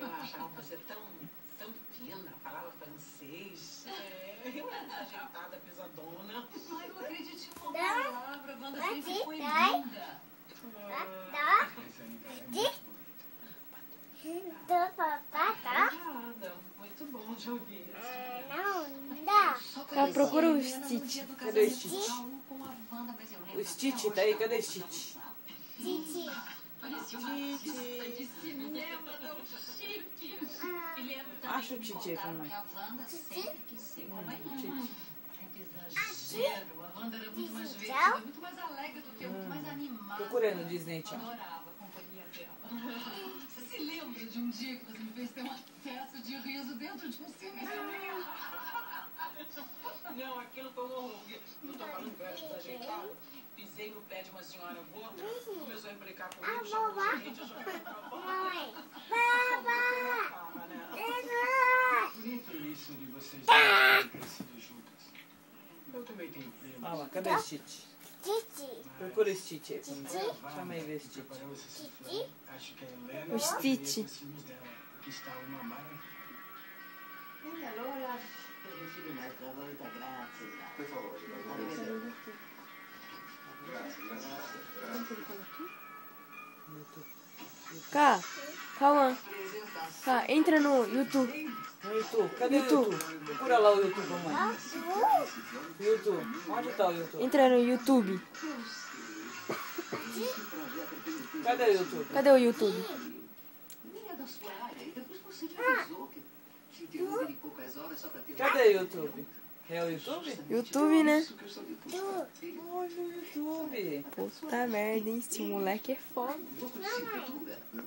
ela achava você tão fina, falava francês. Eu era desajeitada, pisadona. Ai, eu acredito em uma palavra. A Wanda sempre foi linda. Obrigada, muito bom de ouvir isso. Ela procura o Stitch. Cadê o Stitch? O Stitch tá aí? Cadê o Stitch? Acha o Stitch aí pra mãe. Exagero. A Wanda era muito mais divertida, muito mais alegre do que eu, muito mais animada. Procurei no Disney Channel. Adorava a companhia dela. Você se lembra de um dia que você me fez ter uma festa de riso dentro de um cinema? Não, aquilo foi um horror. Eu tô falando que eu era desajeitada. Pisei no pé de uma senhora gorda, começou a implicar comigo, chamou de gente, eu já fui pra fora. Bonito isso de vocês terem crescido juntas. Eu também tenho primo. Olha lá, cadê o Stitch? Procura o Stitch aí pra mim. Chama aí ver Stitch. Acho que a Helena O Stitch. deveria ter ciúmes dela, porque está uma maravilha. Allora per un'altra volta, grazie. Per favore, Cá, calma. Cá, entra no YouTube. No YouTube. Cadê o YouTube? Procura lá o YouTube, mamãe. YouTube. Onde tá o YouTube? Entra no YouTube. Cadê o YouTube? Cadê o YouTube? Nem é da sua área, e depois você me avisou que te interromper em poucas horas só para ter... Cadê o YouTube? É o YouTube? YouTube, né? Isso que eu estou depois. Olha o YouTube. Puta merda, hein? Esse moleque é foda. Vou para o